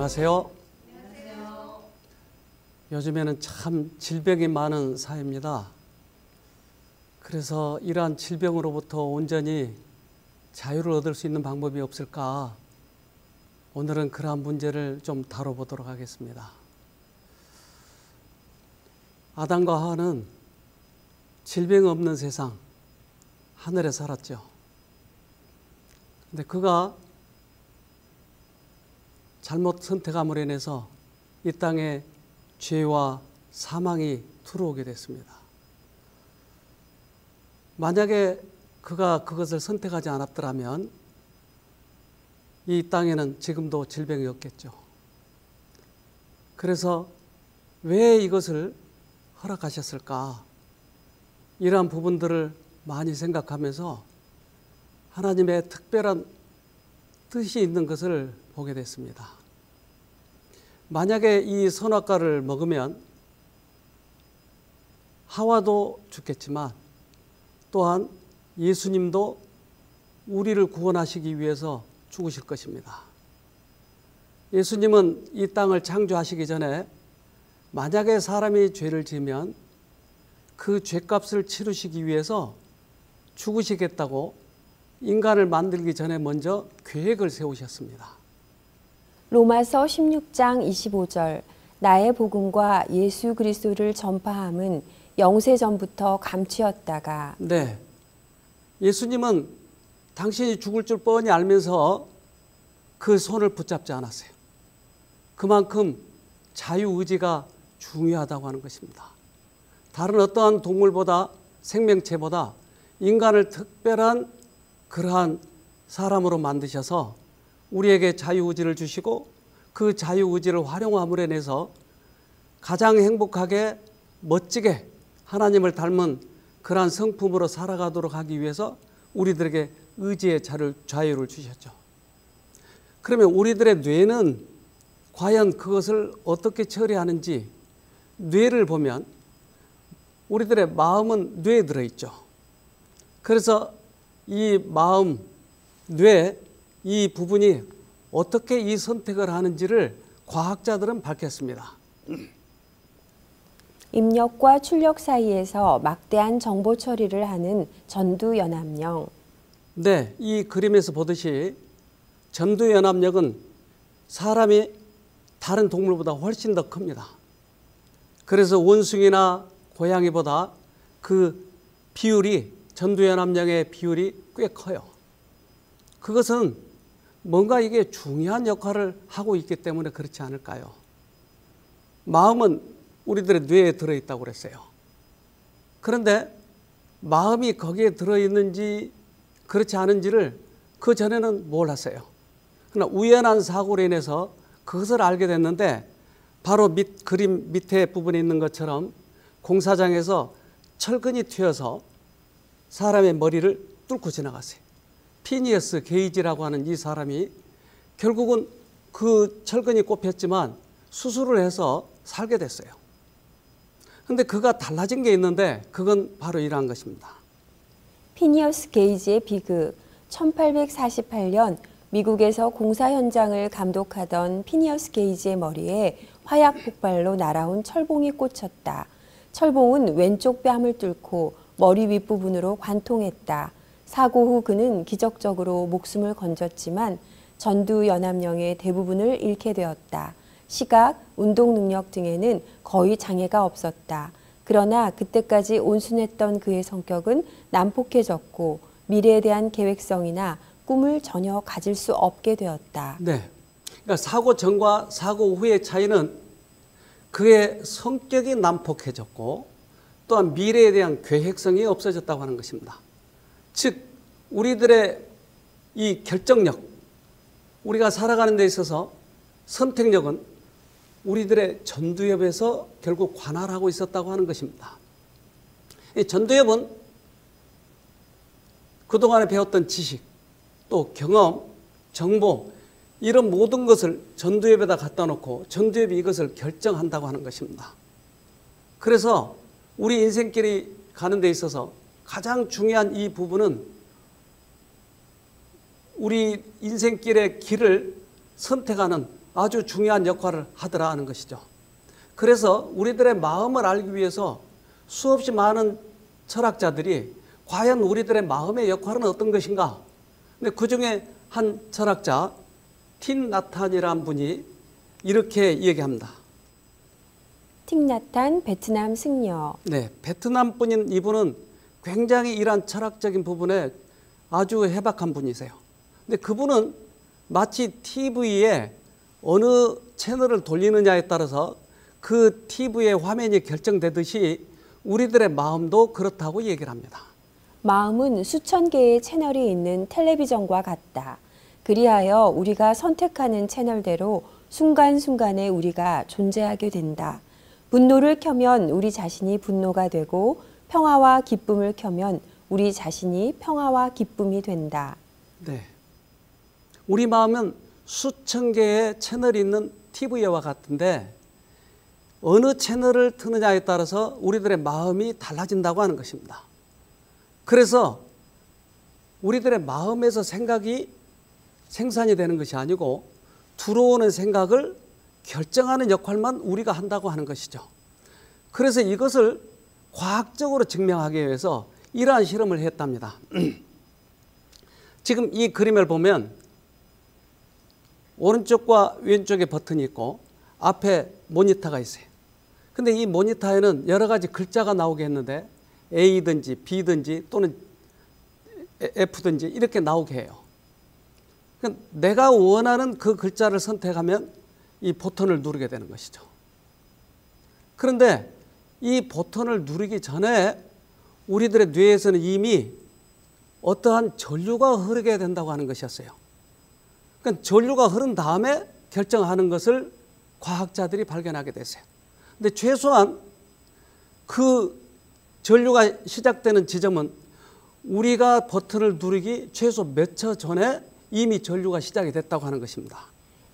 안녕하세요. 요즘에는 참 질병이 많은 사회입니다. 그래서 이러한 질병으로부터 온전히 자유를 얻을 수 있는 방법이 없을까? 오늘은 그러한 문제를 좀 다뤄보도록 하겠습니다. 아담과 하와는 질병 없는 세상, 하늘에 살았죠. 근데 그가 잘못 선택함으로 인해서 이 땅에 죄와 사망이 들어오게 됐습니다. 만약에 그가 그것을 선택하지 않았더라면 이 땅에는 지금도 질병이 없겠죠. 그래서 왜 이것을 허락하셨을까? 이러한 부분들을 많이 생각하면서 하나님의 특별한 뜻이 있는 것을 보게 됐습니다. 만약에 이 선악과를 먹으면 하와도 죽겠지만 또한 예수님도 우리를 구원하시기 위해서 죽으실 것입니다. 예수님은 이 땅을 창조하시기 전에 만약에 사람이 죄를 지으면 그 죄값을 치르시기 위해서 죽으시겠다고 인간을 만들기 전에 먼저 계획을 세우셨습니다. 로마서 16장 25절 나의 복음과 예수 그리스도를 전파함은 영세전부터 감추었다가 네, 예수님은 당신이 죽을 줄 뻔히 알면서 그 손을 붙잡지 않았어요. 그만큼 자유의지가 중요하다고 하는 것입니다. 다른 어떠한 동물보다 생명체보다 인간을 특별한 그러한 사람으로 만드셔서 우리에게 자유의지를 주시고 그 자유의지를 활용함으로 인해서 가장 행복하게 멋지게 하나님을 닮은 그러한 성품으로 살아가도록 하기 위해서 우리들에게 의지의 자유를 주셨죠. 그러면 우리들의 뇌는 과연 그것을 어떻게 처리하는지 뇌를 보면 우리들의 마음은 뇌에 들어있죠. 그래서 이 마음, 뇌, 이 부분이 어떻게 이 선택을 하는지를 과학자들은 밝혔습니다. 입력과 출력 사이에서 막대한 정보 처리를 하는 전두연합령. 네, 이 그림에서 보듯이 전두연합력은 사람이 다른 동물보다 훨씬 더 큽니다. 그래서 원숭이나 고양이보다 그 비율이 전두연합력의 비율이 꽤 커요. 그것은 뭔가 이게 중요한 역할을 하고 있기 때문에 그렇지 않을까요? 마음은 우리들의 뇌에 들어있다고 그랬어요. 그런데 마음이 거기에 들어있는지 그렇지 않은지를 그 전에는 몰랐어요. 그러나 우연한 사고로 인해서 그것을 알게 됐는데 바로 그림 밑에 부분에 있는 것처럼 공사장에서 철근이 튀어서 사람의 머리를 뚫고 지나갔어요. 피니어스 게이지라고 하는 이 사람이 결국은 그 철근이 꼽혔지만 수술을 해서 살게 됐어요. 그런데 그가 달라진 게 있는데 그건 바로 이러한 것입니다. 피니어스 게이지의 비극. 1848년 미국에서 공사 현장을 감독하던 피니어스 게이지의 머리에 화약 폭발로 날아온 철봉이 꽂혔다. 철봉은 왼쪽 뺨을 뚫고 머리 윗부분으로 관통했다. 사고 후 그는 기적적으로 목숨을 건졌지만 전두연합령의 대부분을 잃게 되었다. 시각, 운동 능력 등에는 거의 장애가 없었다. 그러나 그때까지 온순했던 그의 성격은 난폭해졌고 미래에 대한 계획성이나 꿈을 전혀 가질 수 없게 되었다. 네, 그러니까 사고 전과 사고 후의 차이는 그의 성격이 난폭해졌고 또한 미래에 대한 계획성이 없어졌다고 하는 것입니다. 즉 우리들의 이 결정력, 우리가 살아가는 데 있어서 선택력은 우리들의 전두엽에서 결국 관할하고 있었다고 하는 것입니다. 이 전두엽은 그동안에 배웠던 지식, 또 경험, 정보 이런 모든 것을 전두엽에다 갖다 놓고 전두엽이 이것을 결정한다고 하는 것입니다. 그래서 우리 인생길이 가는 데 있어서 가장 중요한 이 부분은 우리 인생길의 길을 선택하는 아주 중요한 역할을 하더라 하는 것이죠. 그래서 우리들의 마음을 알기 위해서 수없이 많은 철학자들이 과연 우리들의 마음의 역할은 어떤 것인가? 근데 그 중에 한 철학자 틴 나탄이라는 분이 이렇게 얘기합니다. 틴 나탄 베트남 승려. 네, 베트남 분인 이분은 굉장히 이러한 철학적인 부분에 아주 해박한 분이세요. 근데 그분은 마치 TV에 어느 채널을 돌리느냐에 따라서 그 TV의 화면이 결정되듯이 우리들의 마음도 그렇다고 얘기를 합니다. 마음은 수천 개의 채널이 있는 텔레비전과 같다. 그리하여 우리가 선택하는 채널대로 순간순간에 우리가 존재하게 된다. 분노를 켜면 우리 자신이 분노가 되고 평화와 기쁨을 켜면 우리 자신이 평화와 기쁨이 된다. 네, 우리 마음은 수천 개의 채널이 있는 TV와 같은데 어느 채널을 트느냐에 따라서 우리들의 마음이 달라진다고 하는 것입니다. 그래서 우리들의 마음에서 생각이 생산이 되는 것이 아니고 들어오는 생각을 결정하는 역할만 우리가 한다고 하는 것이죠. 그래서 이것을 과학적으로 증명하기 위해서 이러한 실험을 했답니다. 지금 이 그림을 보면 오른쪽과 왼쪽에 버튼이 있고 앞에 모니터가 있어요. 근데 이 모니터에는 여러 가지 글자가 나오게 했는데 A든지 B든지 또는 F든지 이렇게 나오게 해요. 그러니까 내가 원하는 그 글자를 선택하면 이 버튼을 누르게 되는 것이죠. 그런데 이 버튼을 누르기 전에 우리들의 뇌에서는 이미 어떠한 전류가 흐르게 된다고 하는 것이었어요. 그러니까 전류가 흐른 다음에 결정하는 것을 과학자들이 발견하게 됐어요. 근데 최소한 그 전류가 시작되는 지점은 우리가 버튼을 누르기 최소 몇 초 전에 이미 전류가 시작이 됐다고 하는 것입니다.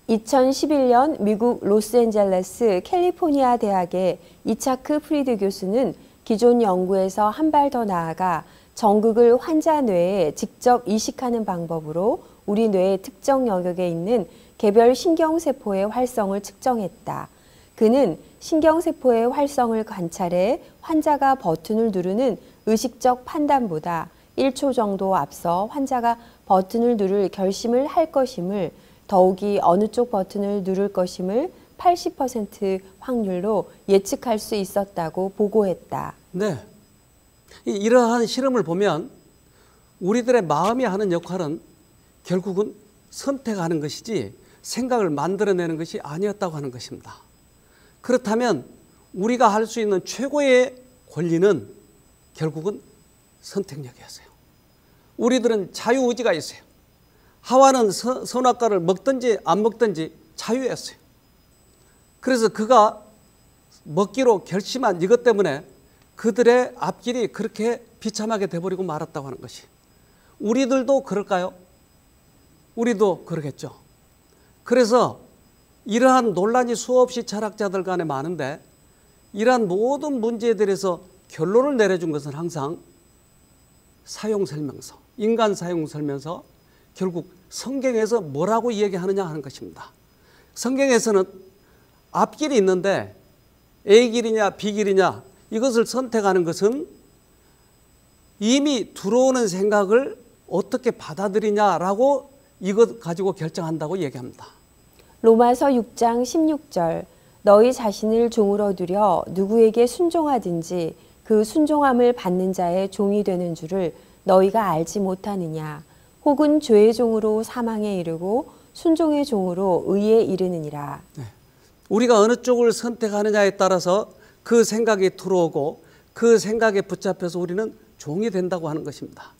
2011년 미국 로스앤젤레스 캘리포니아 대학의 이차크 프리드 교수는 기존 연구에서 한 발 더 나아가 전극을 환자 뇌에 직접 이식하는 방법으로 우리 뇌의 특정 영역에 있는 개별 신경세포의 활성을 측정했다. 그는 신경세포의 활성을 관찰해 환자가 버튼을 누르는 의식적 판단보다 1초 정도 앞서 환자가 버튼을 누를 결심을 할 것임을, 더욱이 어느 쪽 버튼을 누를 것임을 80% 확률로 예측할 수 있었다고 보고했다. 네, 이러한 실험을 보면 우리들의 마음이 하는 역할은 결국은 선택하는 것이지 생각을 만들어내는 것이 아니었다고 하는 것입니다. 그렇다면 우리가 할 수 있는 최고의 권리는 결국은 선택력이었어요. 우리들은 자유의지가 있어요. 하와는 선악과를 먹든지 안 먹든지 자유였어요. 그래서 그가 먹기로 결심한 이것 때문에 그들의 앞길이 그렇게 비참하게 돼버리고 말았다고 하는 것이. 우리들도 그럴까요? 우리도 그러겠죠. 그래서 이러한 논란이 수없이 철학자들 간에 많은데 이러한 모든 문제에 대해서 결론을 내려준 것은 항상 사용설명서, 인간 사용설명서, 결국 성경에서 뭐라고 얘기하느냐 하는 것입니다. 성경에서는 앞길이 있는데 A길이냐 B길이냐 이것을 선택하는 것은 이미 들어오는 생각을 어떻게 받아들이냐라고 이것 가지고 결정한다고 얘기합니다. 로마서 6장 16절 너희 자신을 종으로 두려 누구에게 순종하든지 그 순종함을 받는 자의 종이 되는 줄을 너희가 알지 못하느냐. 혹은 죄의 종으로 사망에 이르고 순종의 종으로 의에 이르느니라. 네. 우리가 어느 쪽을 선택하느냐에 따라서 그 생각이 들어오고 그 생각에 붙잡혀서 우리는 종이 된다고 하는 것입니다.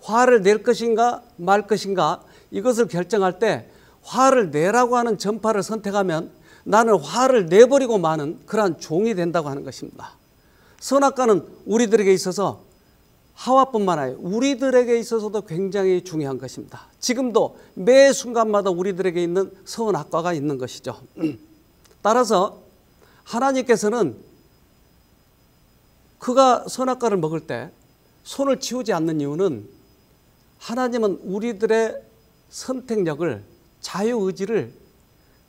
화를 낼 것인가 말 것인가 이것을 결정할 때 화를 내라고 하는 전파를 선택하면 나는 화를 내버리고 마는 그러한 종이 된다고 하는 것입니다. 선악과는 우리들에게 있어서 하와뿐만 아니라 우리들에게 있어서도 굉장히 중요한 것입니다. 지금도 매 순간마다 우리들에게 있는 선악과가 있는 것이죠. 따라서 하나님께서는 그가 선악과를 먹을 때 손을 치우지 않는 이유는 하나님은 우리들의 선택력을, 자유의지를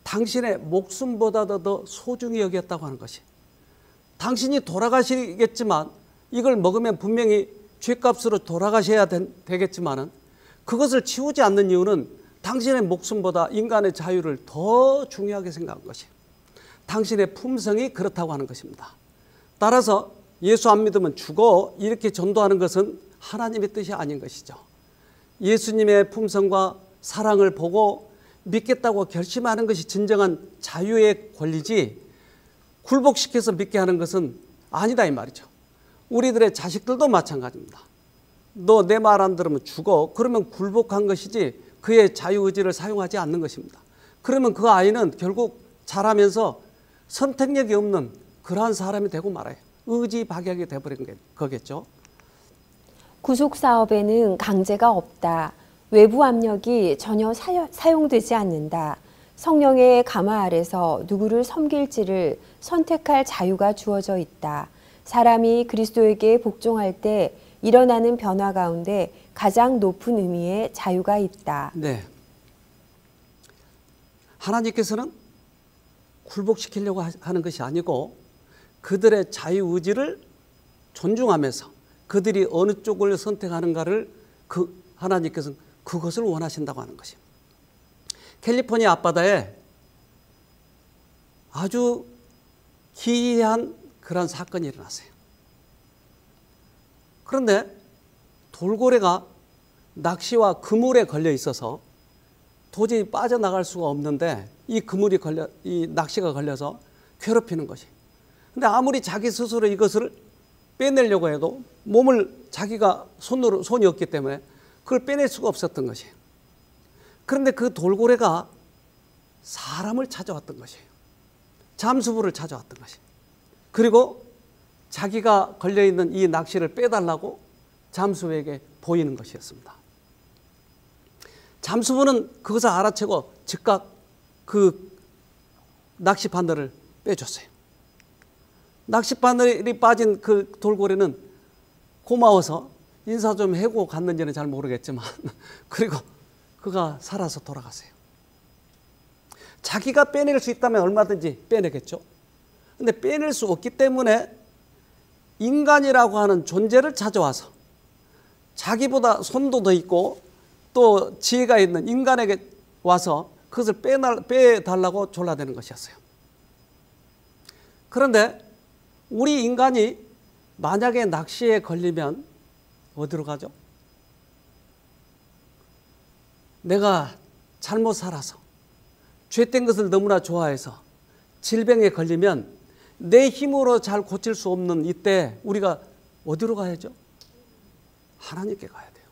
당신의 목숨보다도 더 소중히 여겼다고 하는 것이, 당신이 돌아가시겠지만 이걸 먹으면 분명히 죗값으로 돌아가셔야 되겠지만은 그것을 치우지 않는 이유는 당신의 목숨보다 인간의 자유를 더 중요하게 생각한 것이에요. 당신의 품성이 그렇다고 하는 것입니다. 따라서 예수 안 믿으면 죽어 이렇게 전도하는 것은 하나님의 뜻이 아닌 것이죠. 예수님의 품성과 사랑을 보고 믿겠다고 결심하는 것이 진정한 자유의 권리지, 굴복시켜서 믿게 하는 것은 아니다 이 말이죠. 우리들의 자식들도 마찬가지입니다. 너 내 말 안 들으면 죽어. 그러면 굴복한 것이지 그의 자유의지를 사용하지 않는 것입니다. 그러면 그 아이는 결국 자라면서 선택력이 없는 그러한 사람이 되고 말아요. 의지박약이 되어버린 거겠죠. 구속사업에는 강제가 없다. 외부 압력이 전혀 사용되지 않는다. 성령의 감화 아래서 누구를 섬길지를 선택할 자유가 주어져 있다. 사람이 그리스도에게 복종할 때 일어나는 변화 가운데 가장 높은 의미의 자유가 있다. 네. 하나님께서는 굴복시키려고 하는 것이 아니고 그들의 자유의지를 존중하면서 그들이 어느 쪽을 선택하는가를 하나님께서는 그것을 원하신다고 하는 것입니다. 캘리포니아 앞바다에 아주 기이한 그런 사건이 일어났어요. 그런데 돌고래가 낚시와 그물에 걸려 있어서 도저히 빠져나갈 수가 없는데 이 낚시가 걸려서 괴롭히는 것이. 근데 아무리 자기 스스로 이것을 빼내려고 해도 몸을 자기가 손이 없기 때문에 그걸 빼낼 수가 없었던 것이에요. 그런데 그 돌고래가 사람을 찾아왔던 것이에요. 잠수부를 찾아왔던 것이에요. 그리고 자기가 걸려있는 이 낚시를 빼달라고 잠수부에게 보이는 것이었습니다. 잠수부는 그것을 알아채고 즉각 그 낚시바늘을 빼줬어요. 낚시바늘이 빠진 그 돌고래는 고마워서 인사 좀 해고 갔는지는 잘 모르겠지만 그리고 그가 살아서 돌아갔어요. 자기가 빼낼 수 있다면 얼마든지 빼내겠죠. 근데 빼낼 수 없기 때문에 인간이라고 하는 존재를 찾아와서 자기보다 손도 더 있고 또 지혜가 있는 인간에게 와서 그것을 빼달라고 졸라대는 것이었어요. 그런데 우리 인간이 만약에 낚시에 걸리면 어디로 가죠? 내가 잘못 살아서 죄된 것을 너무나 좋아해서 질병에 걸리면 내 힘으로 잘 고칠 수 없는 이때 우리가 어디로 가야죠? 하나님께 가야 돼요.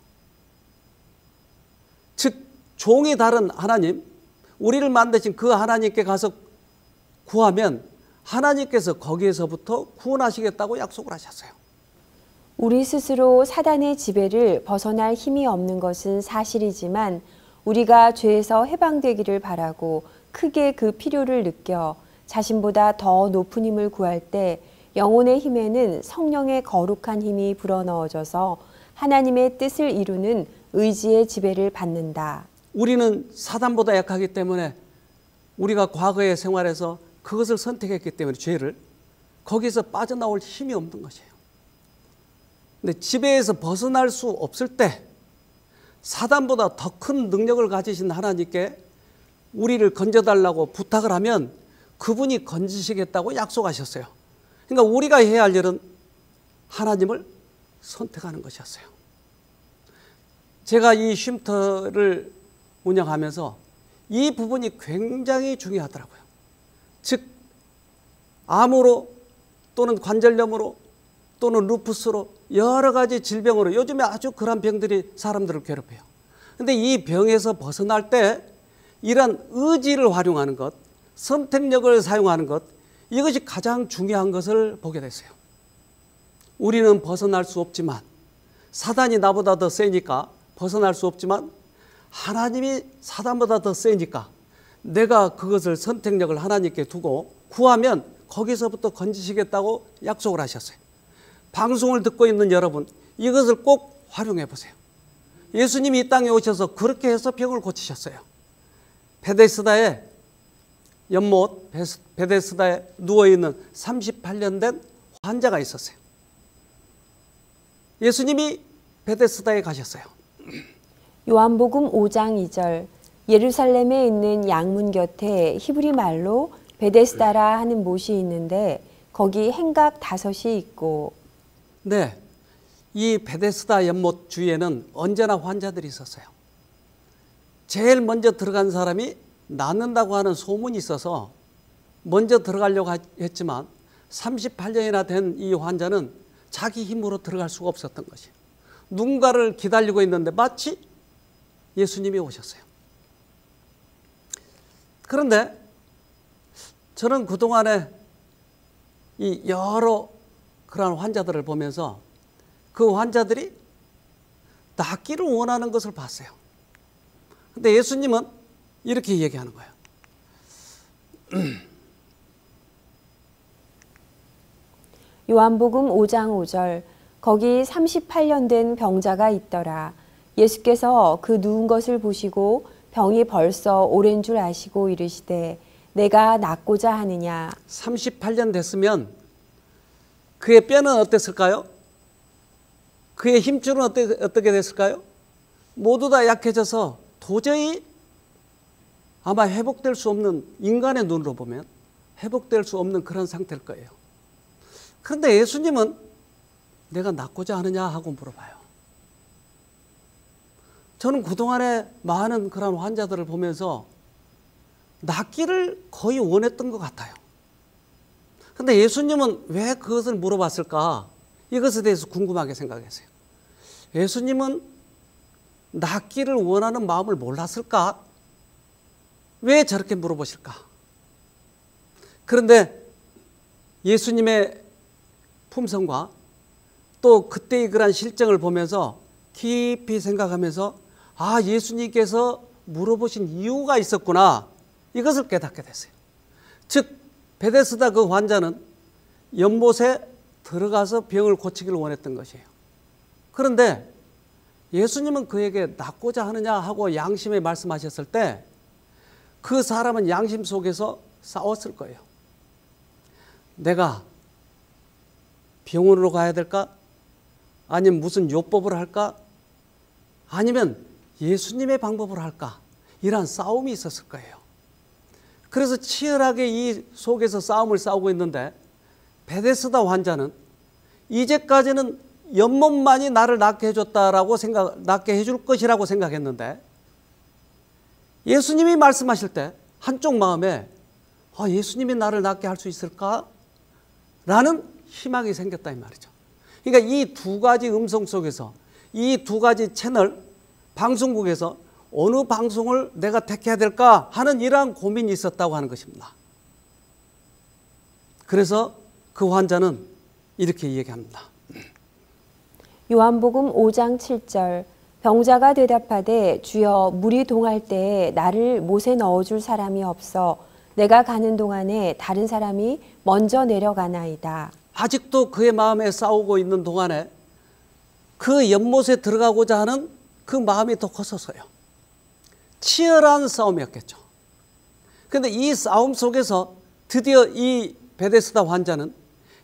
즉 종이 다른 하나님, 우리를 만드신 그 하나님께 가서 구하면 하나님께서 거기에서부터 구원하시겠다고 약속을 하셨어요. 우리 스스로 사단의 지배를 벗어날 힘이 없는 것은 사실이지만 우리가 죄에서 해방되기를 바라고 크게 그 필요를 느껴 자신보다 더 높은 힘을 구할 때 영혼의 힘에는 성령의 거룩한 힘이 불어넣어져서 하나님의 뜻을 이루는 의지의 지배를 받는다. 우리는 사단보다 약하기 때문에 우리가 과거의 생활에서 그것을 선택했기 때문에 죄를 거기서 빠져나올 힘이 없는 것이에요. 근데 지배에서 벗어날 수 없을 때 사단보다 더 큰 능력을 가지신 하나님께 우리를 건져달라고 부탁을 하면 그분이 건지시겠다고 약속하셨어요. 그러니까 우리가 해야 할 일은 하나님을 선택하는 것이었어요. 제가 이 쉼터를 운영하면서 이 부분이 굉장히 중요하더라고요. 즉 암으로 또는 관절염으로 또는 루푸스로 여러 가지 질병으로 요즘에 아주 그런 병들이 사람들을 괴롭혀요. 그런데 이 병에서 벗어날 때 이런 의지를 활용하는 것, 선택력을 사용하는 것, 이것이 가장 중요한 것을 보게 됐어요. 우리는 벗어날 수 없지만 사단이 나보다 더 세니까 벗어날 수 없지만 하나님이 사단보다 더 세니까 내가 그것을 선택력을 하나님께 두고 구하면 거기서부터 건지시겠다고 약속을 하셨어요. 방송을 듣고 있는 여러분, 이것을 꼭 활용해 보세요. 예수님이 이 땅에 오셔서 그렇게 해서 병을 고치셨어요. 베데스다에 연못 베데스다에 누워있는 38년 된 환자가 있었어요. 예수님이 베데스다에 가셨어요. 요한복음 5장 2절 예루살렘에 있는 양문 곁에 히브리 말로 베데스다라 하는 못이 있는데 거기 행각 5이 있고. 네, 이 베데스다 연못 주위에는 언제나 환자들이 있었어요. 제일 먼저 들어간 사람이 낫는다고 하는 소문이 있어서 먼저 들어가려고 했지만 38년이나 된 이 환자는 자기 힘으로 들어갈 수가 없었던 것이에요. 누군가를 기다리고 있는데 마치 예수님이 오셨어요. 그런데 저는 그동안에 이 여러 그러한 환자들을 보면서 그 환자들이 낫기를 원하는 것을 봤어요. 근데 예수님은 이렇게 얘기하는 거예요. 요한복음 5장 5절 거기 38년 된 병자가 있더라. 예수께서 그 누운 것을 보시고 병이 벌써 오랜 줄 아시고 이르시되 내가 낫고자 하느냐. 38년 됐으면 그의 뼈는 어땠을까요? 그의 힘줄은 어떻게 됐을까요? 모두 다 약해져서 도저히 아마 회복될 수 없는, 인간의 눈으로 보면 회복될 수 없는 그런 상태일 거예요. 그런데 예수님은 내가 낫고자 하느냐 하고 물어봐요. 저는 그동안에 많은 그런 환자들을 보면서 낫기를 거의 원했던 것 같아요. 그런데 예수님은 왜 그것을 물어봤을까? 이것에 대해서 궁금하게 생각했어요. 예수님은 낫기를 원하는 마음을 몰랐을까? 왜 저렇게 물어보실까? 그런데 예수님의 품성과 또 그때의 그런 실정을 보면서 깊이 생각하면서 아, 예수님께서 물어보신 이유가 있었구나, 이것을 깨닫게 됐어요. 즉 베데스다 그 환자는 연못에 들어가서 병을 고치기를 원했던 것이에요. 그런데 예수님은 그에게 낫고자 하느냐 하고 양심에 말씀하셨을 때 그 사람은 양심 속에서 싸웠을 거예요. 내가 병원으로 가야 될까? 아니면 무슨 요법을 할까? 아니면 예수님의 방법을 할까? 이러한 싸움이 있었을 거예요. 그래서 치열하게 이 속에서 싸움을 싸우고 있는데 베데스다 환자는 이제까지는 연못만이 나를 낫게 해줬다라고 낫게 해줄 것이라고 생각했는데 예수님이 말씀하실 때 한쪽 마음에 아, 예수님이 나를 낫게 할 수 있을까? 라는 희망이 생겼다 이 말이죠. 그러니까 이 두 가지 음성 속에서 이 두 가지 채널 방송국에서 어느 방송을 내가 택해야 될까 하는 이러한 고민이 있었다고 하는 것입니다. 그래서 그 환자는 이렇게 얘기합니다. 요한복음 5장 7절 병자가 대답하되 주여 물이 동할 때에 나를 못에 넣어줄 사람이 없어 내가 가는 동안에 다른 사람이 먼저 내려가나이다. 아직도 그의 마음에 싸우고 있는 동안에 그 연못에 들어가고자 하는 그 마음이 더 컸었어요. 치열한 싸움이었겠죠. 그런데 이 싸움 속에서 드디어 이 베데스다 환자는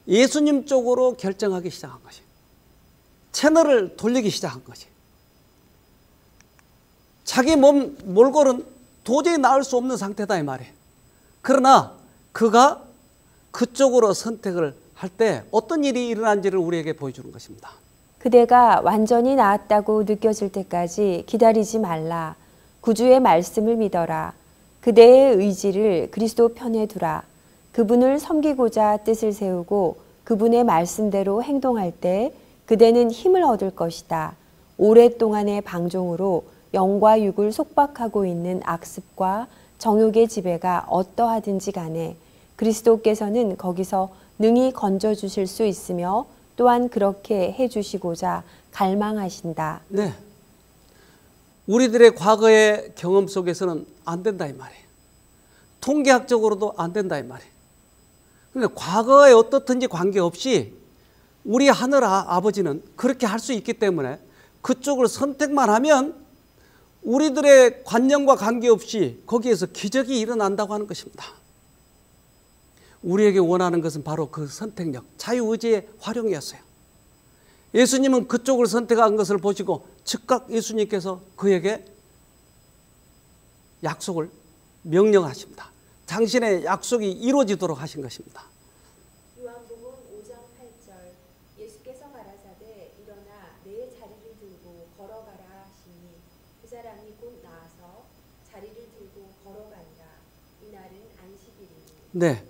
예수님 쪽으로 결정하기 시작한 것이, 채널을 돌리기 시작한 것이. 자기 몸 몰골은 도저히 나을 수 없는 상태다 이 말이에요. 그러나 그가 그쪽으로 선택을 할 때 어떤 일이 일어난지를 우리에게 보여주는 것입니다. 그대가 완전히 나았다고 느껴질 때까지 기다리지 말라. 구주의 말씀을 믿어라. 그대의 의지를 그리스도 편에 두라. 그분을 섬기고자 뜻을 세우고 그분의 말씀대로 행동할 때 그대는 힘을 얻을 것이다. 오랫동안의 방종으로 영과 육을 속박하고 있는 악습과 정욕의 지배가 어떠하든지 간에 그리스도께서는 거기서 능히 건져주실 수 있으며 또한 그렇게 해주시고자 갈망하신다. 네, 우리들의 과거의 경험 속에서는 안 된다 이 말이에요. 통계학적으로도 안 된다 이 말이에요. 그러니까 과거에 어떻든지 관계없이 우리 하늘 아버지는 그렇게 할 수 있기 때문에 그쪽을 선택만 하면 우리들의 관념과 관계없이 거기에서 기적이 일어난다고 하는 것입니다. 우리에게 원하는 것은 바로 그 선택력, 자유의지의 활용이었어요. 예수님은 그쪽을 선택한 것을 보시고 즉각 예수님께서 그에게 약속을 명령하십니다. 당신의 약속이 이루어지도록 하신 것입니다. 요한복음 5장 8절 예수께서 가라사대 일어나 내 자리를 들고 걸어가라 하시니 그 사람이 곧 나아서 자리를 들고 걸어가니라. 이날은 안식일이니. 네,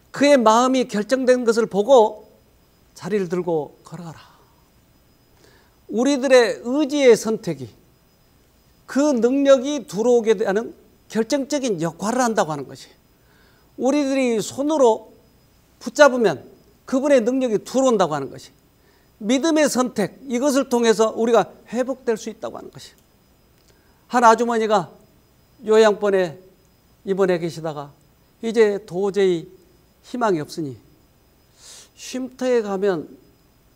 그의 마음이 결정된 것을 보고 자리를 들고 걸어가라. 우리들의 의지의 선택이 그 능력이 들어오게 되는 결정적인 역할을 한다고 하는 것이, 우리들이 손으로 붙잡으면 그분의 능력이 들어온다고 하는 것이, 믿음의 선택, 이것을 통해서 우리가 회복될 수 있다고 하는 것이. 한 아주머니가 요양원에 입원해 계시다가 이제 도저히 희망이 없으니 쉼터에 가면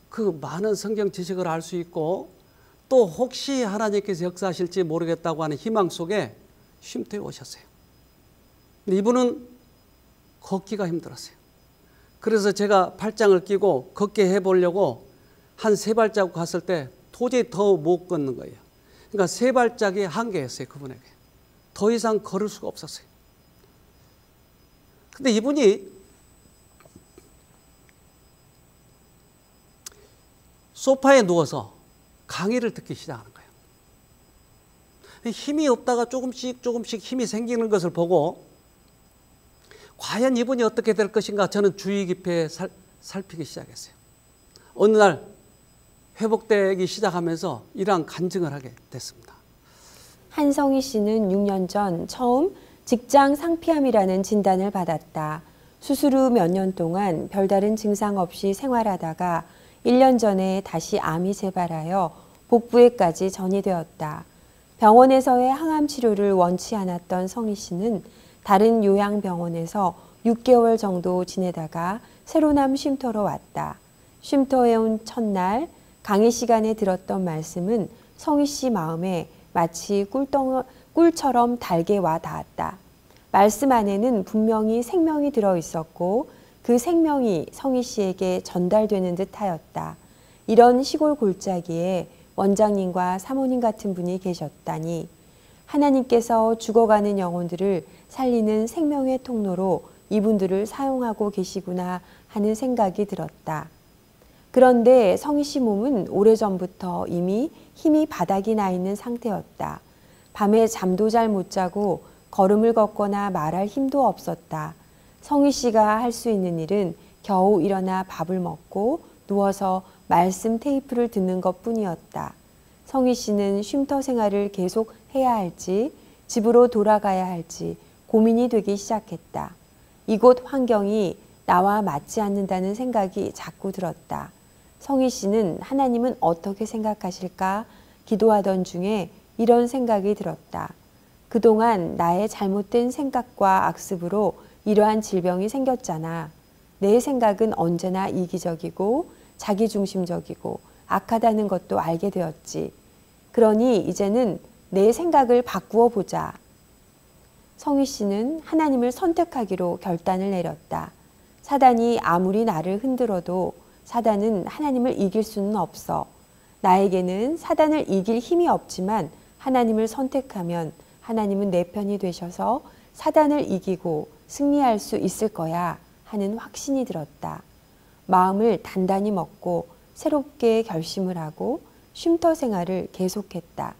그 많은 성경 지식을 알 수 있고 또 혹시 하나님께서 역사하실지 모르겠다고 하는 희망 속에 쉼터에 오셨어요. 근데 이분은 걷기가 힘들었어요. 그래서 제가 팔짱을 끼고 걷게 해보려고 한 3발자국 갔을 때 도저히 더 못 걷는 거예요. 그러니까 3발짝이 한계였어요, 그분에게. 더 이상 걸을 수가 없었어요. 근데 이분이 소파에 누워서 강의를 듣기 시작하는 거예요. 힘이 없다가 조금씩 힘이 생기는 것을 보고 과연 이분이 어떻게 될 것인가 저는 주의 깊게 살피기 시작했어요. 어느 날 회복되기 시작하면서 이러한 간증을 하게 됐습니다. 한성희 씨는 6년 전 처음 직장 상피암이라는 진단을 받았다. 수술 후 몇 년 동안 별다른 증상 없이 생활하다가 1년 전에 다시 암이 재발하여 복부에까지 전이되었다. 병원에서의 항암 치료를 원치 않았던 성희 씨는 다른 요양병원에서 6개월 정도 지내다가 새로남 쉼터로 왔다. 쉼터에 온 첫날 강의 시간에 들었던 말씀은 성희 씨 마음에 마치 꿀처럼 달게 와 닿았다. 말씀 안에는 분명히 생명이 들어있었고 그 생명이 성희 씨에게 전달되는 듯하였다. 이런 시골 골짜기에 원장님과 사모님 같은 분이 계셨다니 하나님께서 죽어가는 영혼들을 살리는 생명의 통로로 이분들을 사용하고 계시구나 하는 생각이 들었다. 그런데 성희 씨 몸은 오래전부터 이미 힘이 바닥이 나 있는 상태였다. 밤에 잠도 잘 못 자고 걸음을 걷거나 말할 힘도 없었다. 성희 씨가 할 수 있는 일은 겨우 일어나 밥을 먹고 누워서 말씀 테이프를 듣는 것뿐이었다. 성희 씨는 쉼터 생활을 계속 해야 할지 집으로 돌아가야 할지 고민이 되기 시작했다. 이곳 환경이 나와 맞지 않는다는 생각이 자꾸 들었다. 성희 씨는 하나님은 어떻게 생각하실까 기도하던 중에 이런 생각이 들었다. 그동안 나의 잘못된 생각과 악습으로 이러한 질병이 생겼잖아. 내 생각은 언제나 이기적이고 자기중심적이고 악하다는 것도 알게 되었지. 그러니 이제는 내 생각을 바꾸어 보자. 성희 씨는 하나님을 선택하기로 결단을 내렸다. 사단이 아무리 나를 흔들어도 사단은 하나님을 이길 수는 없어. 나에게는 사단을 이길 힘이 없지만 하나님을 선택하면 하나님은 내 편이 되셔서 사단을 이기고 승리할 수 있을 거야 하는 확신이 들었다. 마음을 단단히 먹고 새롭게 결심을 하고 쉼터 생활을 계속했다.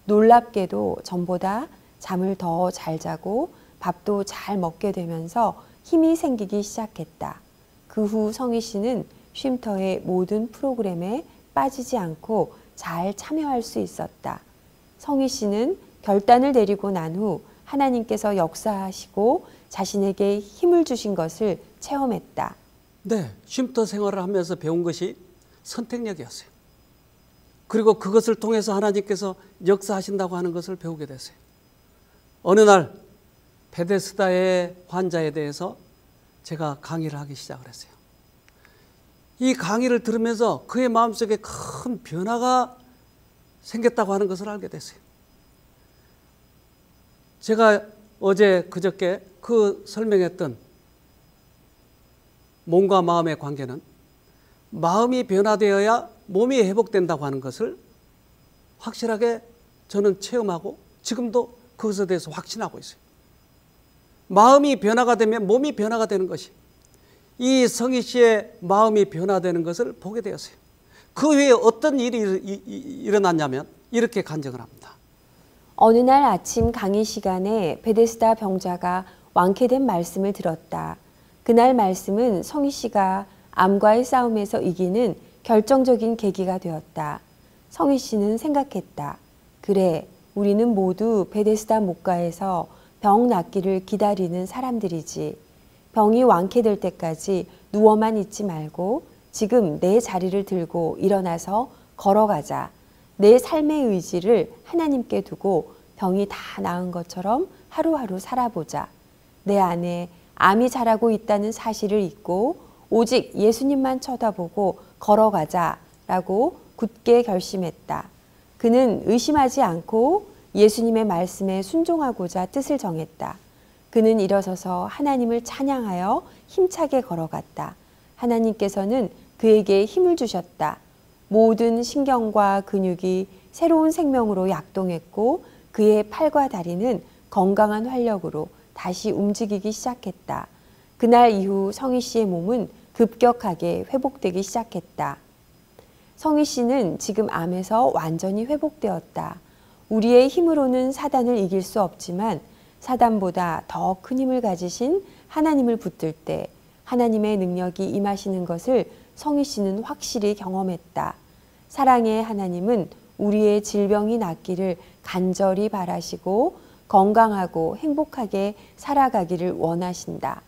놀랍게도 전보다 잠을 더 잘 자고 밥도 잘 먹게 되면서 힘이 생기기 시작했다. 그 후 성희 씨는 쉼터의 모든 프로그램에 빠지지 않고 잘 참여할 수 있었다. 성희 씨는 결단을 내리고 난 후 하나님께서 역사하시고 자신에게 힘을 주신 것을 체험했다. 네, 쉼터 생활을 하면서 배운 것이 선택력이었어요. 그리고 그것을 통해서 하나님께서 역사하신다고 하는 것을 배우게 됐어요. 어느 날 베데스다의 환자에 대해서 제가 강의를 하기 시작을 했어요. 이 강의를 들으면서 그의 마음속에 큰 변화가 생겼다고 하는 것을 알게 됐어요. 제가 어제 그저께 그 설명했던 몸과 마음의 관계는 마음이 변화되어야 몸이 회복된다고 하는 것을 확실하게 저는 체험하고 지금도 그것에 대해서 확신하고 있어요. 마음이 변화가 되면 몸이 변화가 되는 것이, 이 성희 씨의 마음이 변화되는 것을 보게 되었어요. 그 후에 어떤 일이 일어났냐면 이렇게 간증을 합니다. 어느 날 아침 강의 시간에 베데스다 병자가 완쾌된 말씀을 들었다. 그날 말씀은 성희 씨가 암과의 싸움에서 이기는 결정적인 계기가 되었다. 성희 씨는 생각했다. 그래, 우리는 모두 베데스다 목가에서 병 낫기를 기다리는 사람들이지. 병이 완쾌될 때까지 누워만 있지 말고 지금 내 자리를 들고 일어나서 걸어가자. 내 삶의 의지를 하나님께 두고 병이 다 나은 것처럼 하루하루 살아보자. 내 안에 암이 자라고 있다는 사실을 잊고 오직 예수님만 쳐다보고 걸어가자라고 굳게 결심했다. 그는 의심하지 않고 예수님의 말씀에 순종하고자 뜻을 정했다. 그는 일어서서 하나님을 찬양하여 힘차게 걸어갔다. 하나님께서는 그에게 힘을 주셨다. 모든 신경과 근육이 새로운 생명으로 약동했고 그의 팔과 다리는 건강한 활력으로 다시 움직이기 시작했다. 그날 이후 성희 씨의 몸은 급격하게 회복되기 시작했다. 성희 씨는 지금 암에서 완전히 회복되었다. 우리의 힘으로는 사단을 이길 수 없지만 사단보다 더 큰 힘을 가지신 하나님을 붙들 때 하나님의 능력이 임하시는 것을 성희 씨는 확실히 경험했다. 사랑의 하나님은 우리의 질병이 낫기를 간절히 바라시고 건강하고 행복하게 살아가기를 원하신다.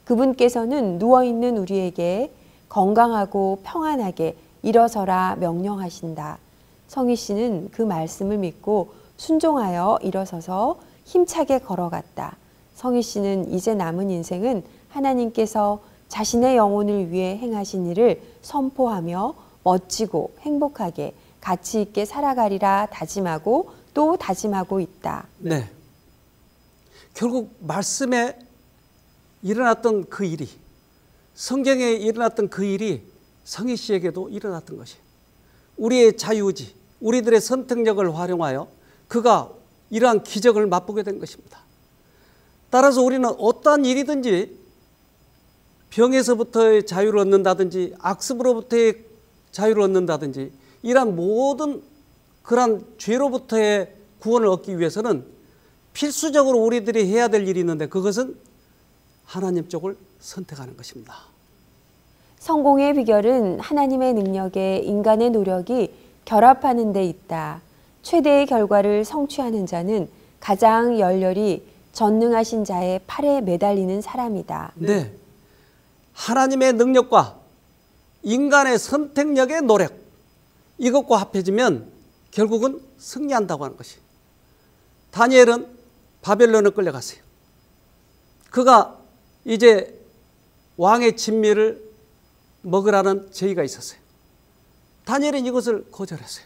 그분께서는 누워있는 우리에게 건강하고 평안하게 일어서라 명령하신다. 성희 씨는 그 말씀을 믿고 순종하여 일어서서 힘차게 걸어갔다. 성희 씨는 이제 남은 인생은 하나님께서 자신의 영혼을 위해 행하신 일을 선포하며 멋지고 행복하게 가치 있게 살아가리라 다짐하고 또 다짐하고 있다. 네. 결국 말씀에 일어났던 그 일이, 성경에 일어났던 그 일이 성희 씨에게도 일어났던 것이, 우리의 자유의지, 우리들의 선택력을 활용하여 그가 이러한 기적을 맛보게 된 것입니다. 따라서 우리는 어떠한 일이든지 병에서부터의 자유를 얻는다든지 악습으로부터의 자유를 얻는다든지 이러한 모든 그러한 죄로부터의 구원을 얻기 위해서는 필수적으로 우리들이 해야 될 일이 있는데 그것은 하나님 쪽을 선택하는 것입니다. 성공의 비결은 하나님의 능력에 인간의 노력이 결합하는 데 있다. 최대의 결과를 성취하는 자는 가장 열렬히 전능하신 자의 팔에 매달리는 사람이다. 네, 하나님의 능력과 인간의 선택력의 노력, 이것과 합해지면 결국은 승리한다고 하는 것이. 다니엘은 바벨론에 끌려갔어요. 그가 이제 왕의 진미를 먹으라는 제의가 있었어요. 다니엘은 이것을 거절했어요.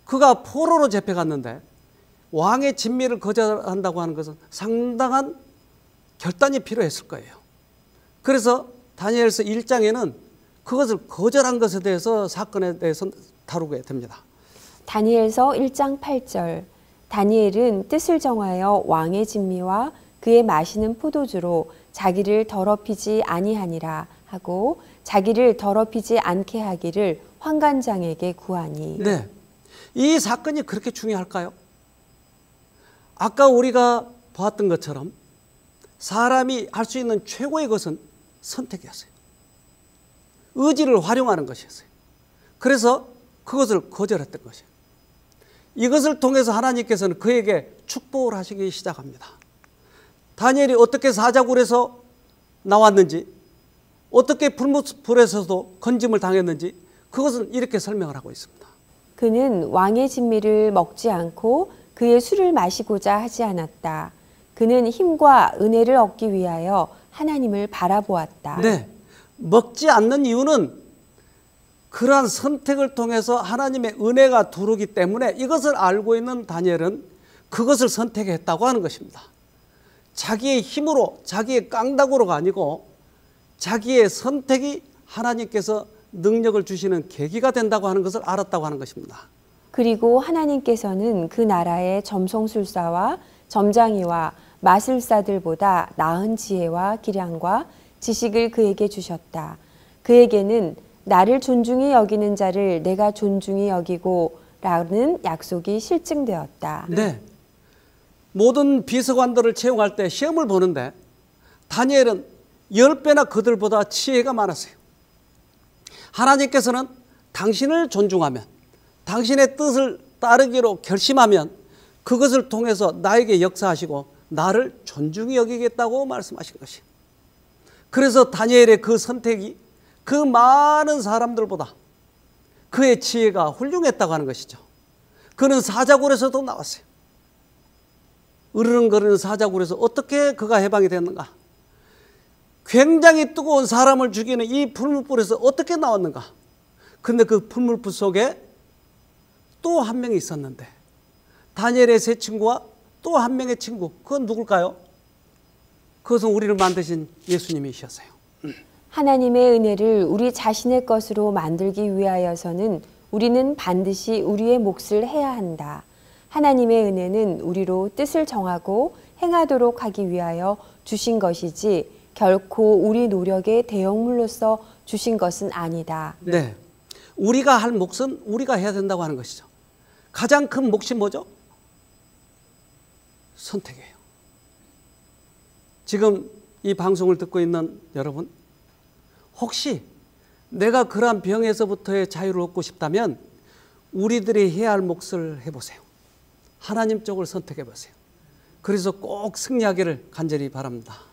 그가 포로로 잡혀갔는데 왕의 진미를 거절한다고 하는 것은 상당한 결단이 필요했을 거예요. 그래서 다니엘서 1장에는 그것을 거절한 것에 대해서 사건에 대해서 다루게 됩니다. 다니엘서 1장 8절 다니엘은 뜻을 정하여 왕의 진미와 그의 마시는 포도주로 자기를 더럽히지 아니하니라 하고 자기를 더럽히지 않게 하기를 환관장에게 구하니. 네, 이 사건이 그렇게 중요할까요? 아까 우리가 보았던 것처럼 사람이 할 수 있는 최고의 것은 선택이었어요. 의지를 활용하는 것이었어요. 그래서 그것을 거절했던 것이에요. 이것을 통해서 하나님께서는 그에게 축복을 하시기 시작합니다. 다니엘이 어떻게 사자굴에서 나왔는지, 어떻게 불에서도 건짐을 당했는지 그것은 이렇게 설명을 하고 있습니다. 그는 왕의 진미를 먹지 않고 그의 술을 마시고자 하지 않았다. 그는 힘과 은혜를 얻기 위하여 하나님을 바라보았다. 네, 먹지 않는 이유는 그러한 선택을 통해서 하나님의 은혜가 두르기 때문에 이것을 알고 있는 다니엘은 그것을 선택했다고 하는 것입니다. 자기의 힘으로, 자기의 깡다구로가 아니고 자기의 선택이 하나님께서 능력을 주시는 계기가 된다고 하는 것을 알았다고 하는 것입니다. 그리고 하나님께서는 그 나라의 점성술사와 점장이와 마술사들보다 나은 지혜와 기량과 지식을 그에게 주셨다. 그에게는 나를 존중히 여기는 자를 내가 존중히 여기고 라는 약속이 실증되었다. 네. 모든 비서관들을 채용할 때 시험을 보는데 다니엘은 10배나 그들보다 지혜가 많았어요. 하나님께서는 당신을 존중하면, 당신의 뜻을 따르기로 결심하면 그것을 통해서 나에게 역사하시고 나를 존중히 여기겠다고 말씀하신 것이에요. 그래서 다니엘의 그 선택이 그 많은 사람들보다 그의 지혜가 훌륭했다고 하는 것이죠. 그는 사자굴에서도 나왔어요. 으르렁거리는 사자굴에서 어떻게 그가 해방이 됐는가? 굉장히 뜨거운 사람을 죽이는 이 풀무불에서 어떻게 나왔는가? 그런데 그 풀무불 속에 또 한 명이 있었는데 다니엘의 세 친구와 또 한 명의 친구, 그건 누굴까요? 그것은 우리를 만드신 예수님이셨어요. 하나님의 은혜를 우리 자신의 것으로 만들기 위하여서는 우리는 반드시 우리의 몫을 해야 한다. 하나님의 은혜는 우리로 뜻을 정하고 행하도록 하기 위하여 주신 것이지 결코 우리 노력의 대형물로서 주신 것은 아니다. 네, 우리가 할 몫은 우리가 해야 된다고 하는 것이죠. 가장 큰 몫이 뭐죠? 선택이에요. 지금 이 방송을 듣고 있는 여러분, 혹시 내가 그러한 병에서부터의 자유를 얻고 싶다면 우리들이 해야 할 몫을 해보세요. 하나님 쪽을 선택해 보세요. 그래서 꼭 승리하기를 간절히 바랍니다.